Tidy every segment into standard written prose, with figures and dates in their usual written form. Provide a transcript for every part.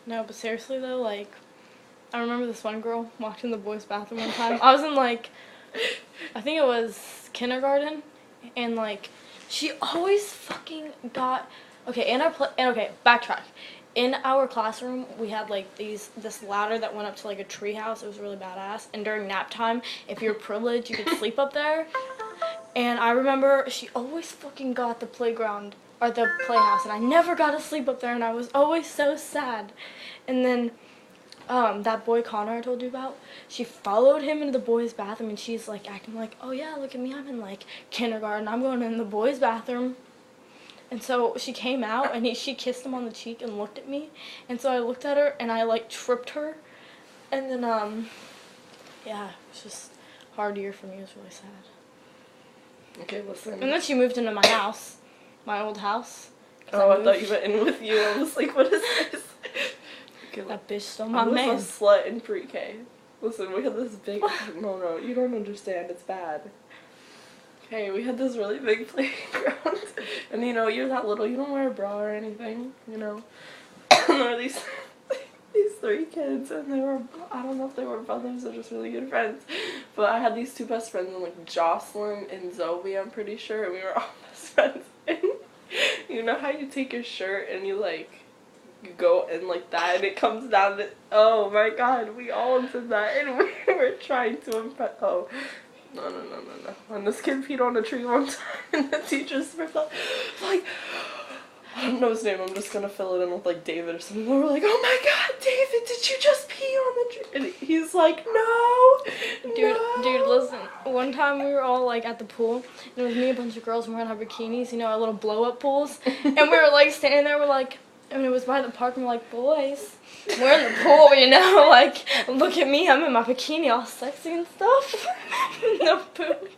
No, but seriously though, like, I remember this one girl walked in the boys' bathroom one time. I was in, like, I think it was kindergarten, and, like, she always fucking got, okay, backtrack. In our classroom, we had, like, this ladder that went up to, like, a tree house. It was really badass, and during nap time, if you're privileged, you could sleep up there, and I remember she always fucking got the playground, or the playhouse, and I never got to sleep up there, and I was always so sad, and then, that boy Connor I told you about, she followed him into the boys' bathroom, and she's, like, acting like, oh, yeah, look at me, I'm in, like, kindergarten, I'm going in the boys' bathroom. And so she came out, and she kissed him on the cheek and looked at me, and so I looked at her, and I, like, tripped her, and then, yeah, it was just a hard year for me. It was really sad. Okay, listen. And then she moved into my house, my old house. Oh, I thought you went in with you. I was like, what is this? Okay, that bitch stole my man. I man. was a slut in pre-K. Listen, we had this big... No, you don't understand. It's bad. Okay, we had this really big playground. And, you know, you're that little. You don't wear a bra or anything, you know. And there were these 3 kids, and they were... I don't know if they were brothers or just really good friends. But I had these 2 best friends, and, like, Jocelyn and Zoe, I'm pretty sure. And we were all best friends. And you know how you take your shirt and you, like... You go in like that and it comes down the, oh my god, we all did that and we were trying to impress, no. When this kid peed on a tree one time and the teacher sniffed out, like, I don't know his name, I'm just gonna fill it in with like David or something. We were like, oh my god, David, did you just pee on the tree? And he's like, no. Dude, listen, one time we were all like at the pool and it was me and a bunch of girls and we were in our bikinis, you know, our little blow up pools, and we were like standing there, we're like, and it was by the park, and we're like, boys, we're in the pool, you know, like, look at me, I'm in my bikini all sexy and stuff. No boobs.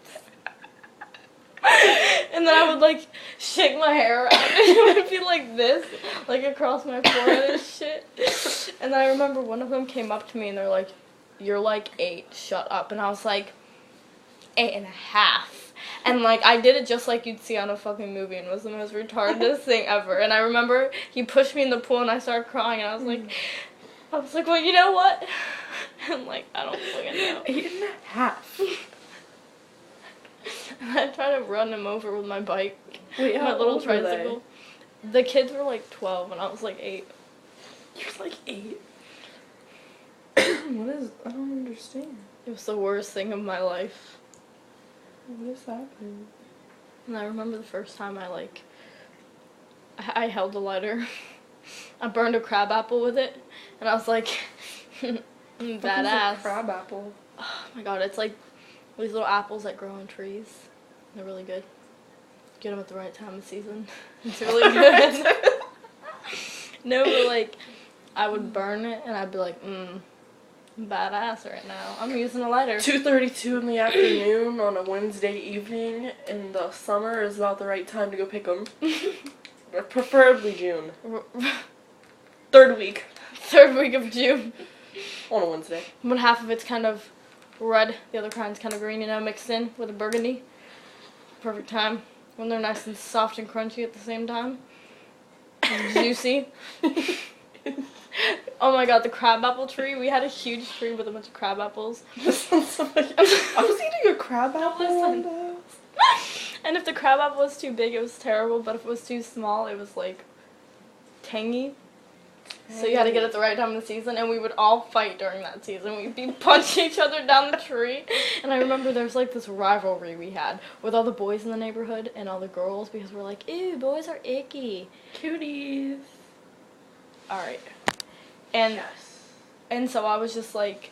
And then I would, like, shake my hair around, and it would be like this, like, across my forehead and shit. And then I remember one of them came up to me, and they're like, you're, like, 8, shut up. And I was like, 8.5. And, like, I did it just like you'd see on a fucking movie, and it was the most retarded thing ever. And I remember he pushed me in the pool, and I started crying, and I was like, well, you know what? And, like, I don't fucking know. 8.5. And I tried to run him over with my bike. Wait, my little tricycle. The kids were, like, 12, and I was, like, 8. You were, like, 8? What is, I don't understand. It was the worst thing of my life. What is happening? And I remember the first time I held a lighter. I burned a crab apple with it, and I was like, badass. What is a crab apple? Oh my god, it's like these little apples that grow on trees. They're really good. Get them at the right time of season. It's really good. No, but like, I would burn it, and I'd be like, badass right now. I'm using a lighter. 2:32 in the afternoon on a Wednesday evening in the summer is about the right time to go pick them. Preferably June. 3rd week. 3rd week of June. On a Wednesday. When half of it's kind of red, the other kind's kind of green, you know, mixed in with a burgundy. Perfect time. When they're nice and soft and crunchy at the same time. And juicy. Oh my god, the crabapple tree. We had a huge tree with a bunch of crab apples. I was eating a crab apple one day. And if the crab apple was too big, it was terrible. But if it was too small, it was like tangy. So you had to get it at the right time of the season. And we would all fight during that season. We'd be punching each other down the tree. And I remember there was like this rivalry we had with all the boys in the neighborhood and all the girls, because we're like, ew, boys are icky. Cuties. Alright. And so I was just like,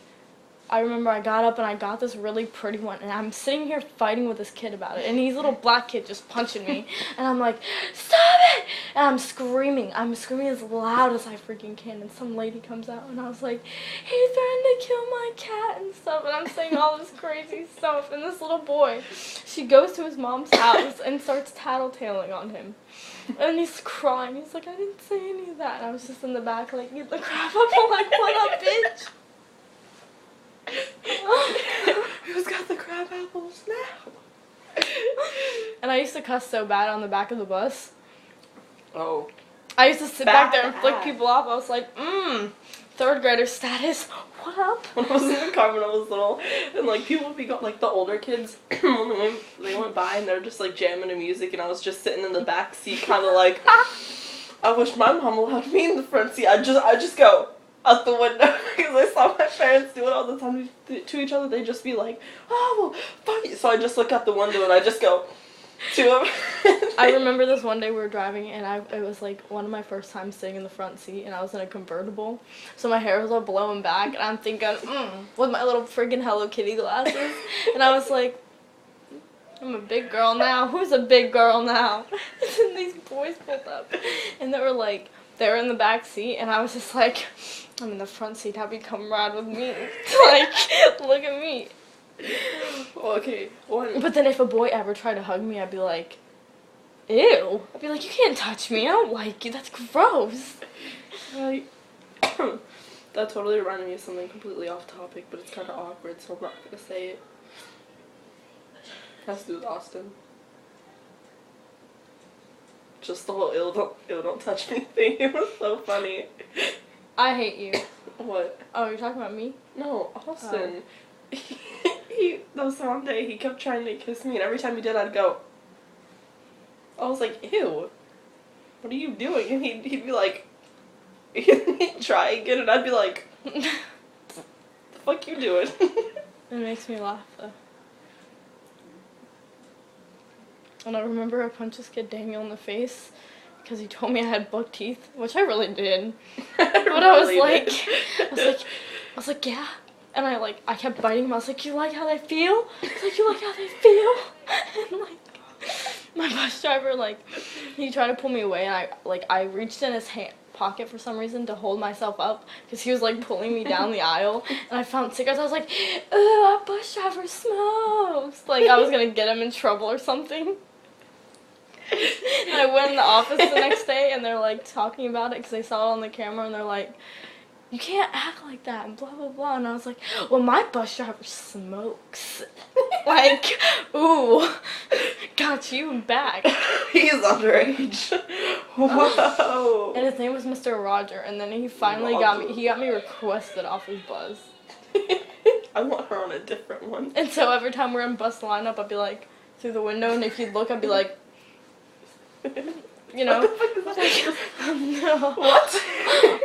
I remember I got up and I got this really pretty one, and I'm sitting here fighting with this kid about it, and he's a little black kid just punching me, and I'm like, stop it! And I'm screaming as loud as I freaking can, and some lady comes out, and I was like, he threatened to kill my cat and stuff, and I'm saying all this crazy stuff, and this little boy, she goes to his mom's house and starts tattletaling on him. And he's crying. He's like, I didn't say any of that. And I was just in the back, like, eat the crap up. I'm like, what up, bitch? Who's got the crab apples now? And I used to cuss so bad on the back of the bus. Oh. I used to sit back there and Bad flick act. people off. I was like, third grader status. What up? When I was in the car when I was little, and like people would be like the older kids, when they went by and they're just like jamming to music, and I was just sitting in the back seat, kind of like, I wish my mom allowed me in the front seat. I just go out the window because I saw my parents do it all the time to each other. They'd just be like, oh, well, fuck you. So I just look out the window and I just go to them. I remember this one day we were driving, and it was like one of my first times sitting in the front seat, and I was in a convertible, so my hair was all blowing back, and I'm thinking, with my little friggin' Hello Kitty glasses, and I was like, I'm a big girl now. Who's a big girl now? And these boys pulled up, and they were in the back seat, and I was just like, I'm in the front seat. Have you come ride with me? Like, look at me. Well, okay. But then if a boy ever tried to hug me, I'd be like, ew. I'd be like, you can't touch me. I don't like you. That's gross. Like, that totally reminded me of something completely off topic, but it's kind of awkward, so I'm not going to say it. It has to do with Austin. Just the whole ew, don't touch me thing. It was so funny. I hate you. What? Oh, you're talking about me? No, Austin. There was one day he kept trying to kiss me, and every time he did, I'd go. I was like, ew, what are you doing? And he'd be like, he'd try again, and I'd be like, the fuck you doing? It makes me laugh, though. And I remember I punched this kid Daniel in the face because he told me I had buck teeth, which I really did. But I was like, yeah. And I kept biting him. I was like, you like how they feel? He's like, you like how they feel? And my bus driver, he tried to pull me away, and I reached in his pocket for some reason to hold myself up because he was pulling me down the aisle, and I found cigarettes. I was like, ooh, our bus driver smokes. I was gonna get him in trouble or something. And I went in the office the next day, and they're talking about it because they saw it on the camera, and they're like, you can't act like that, and blah, blah, blah. And I was like, well, my bus driver smokes. Ooh, got you back. He's underage. Whoa. And his name was Mr. Roger, and then he finally got me requested off his bus. I want her on a different one. And so every time we're in bus lineup, I'd be through the window, and if you'd look, I'd be like, you know. What the fuck is that? No. What?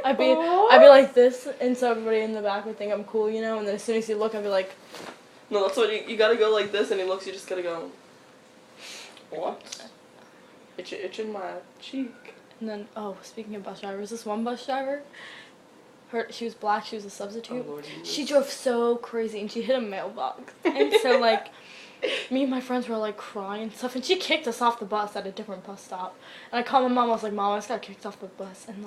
I'd be like this, and so everybody in the back would think I'm cool, you know, and then as soon as you look, I'd be like... No, that's what you gotta go like this, and he looks, you just gotta go... What? Itching my cheek. And then, speaking of bus drivers, this one bus driver, she was black, she was a substitute. Oh, Lord, she drove so crazy, and she hit a mailbox. And so, me and my friends were, crying and stuff, and she kicked us off the bus at a different bus stop. And I called my mom, I was like, Mom, I just got kicked off the bus, and,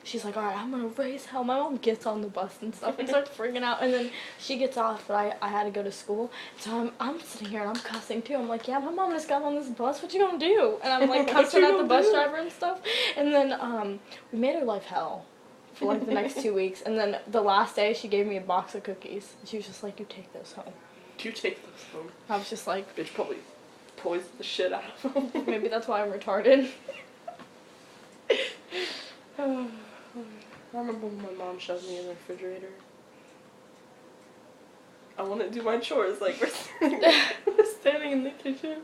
she's like, alright, I'm gonna raise hell. My mom gets on the bus and stuff and starts freaking out, and then she gets off, but I had to go to school, so I'm sitting here and I'm cussing too. I'm like, yeah, my mom just got on this bus, what you gonna do? And I'm cussing at the bus driver and stuff, and then we made her life hell for the next 2 weeks, and then the last day she gave me a box of cookies, and she was just like, you take those home. You take those home. I was just like, bitch probably poisoned the shit out of them. maybe that's why I'm retarded. I remember when my mom shoved me in the refrigerator. I want to do my chores, we're standing in the kitchen,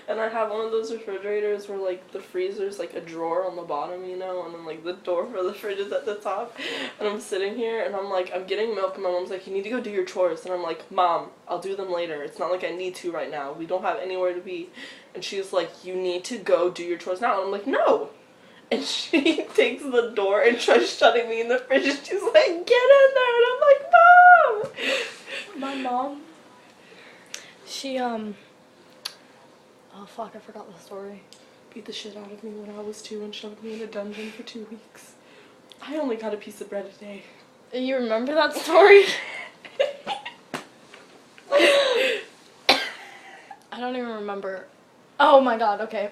and I have one of those refrigerators where, the freezer's, a drawer on the bottom, you know, and then, the door for the fridge is at the top, and I'm sitting here, and I'm getting milk, and my mom's like, you need to go do your chores, and I'm like, Mom, I'll do them later, it's not like I need to right now, we don't have anywhere to be, and she's like, you need to go do your chores now, and I'm like, no! And she takes the door and tries shutting me in the fridge, and she's like, get in there, and I'm like, Mom! My mom, she, oh fuck, I forgot the story. Beat the shit out of me when I was 2 and shoved me in a dungeon for 2 weeks. I only got a piece of bread a day. You remember that story? I don't even remember. Oh my god, okay.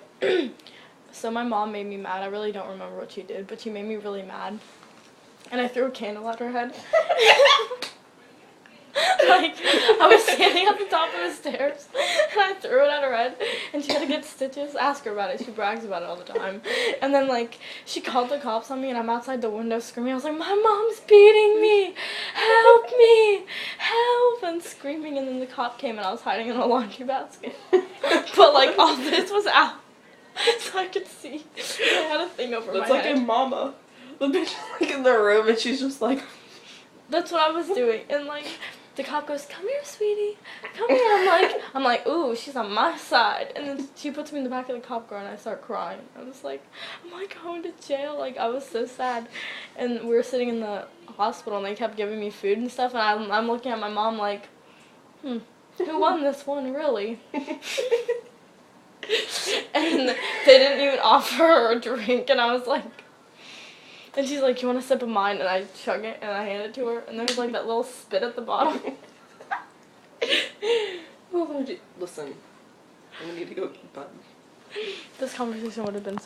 So my mom made me mad. I really don't remember what she did, but she made me really mad. And I threw a candle at her head. Like, I was standing at the top of the stairs, and I threw it at her head, and she had to get stitches. Ask her about it. She brags about it all the time. And then, like, she called the cops on me, and I'm outside the window screaming. I was like, my mom's beating me. Help me. Help. And screaming, and then the cop came, and I was hiding in a laundry basket. But, like, all this was out, so I could see. I had a thing over my head. That's like in Mama. The bitch is, like, in the room, and she's just like... That's what I was doing, and, like, the cop goes, come here, sweetie, come here. I'm like, ooh, she's on my side. And then she puts me in the back of the cop car, and I start crying. I was like, am I going to jail? Like, I was so sad. And we were sitting in the hospital, and they kept giving me food and stuff, and I'm looking at my mom like, who won this one, really? And they didn't even offer her a drink, and I was like, and she's like, you want a sip of mine? And I chug it, and I hand it to her, and there's like that little spit at the bottom. Oh, listen, I need to go get button. This conversation would have been so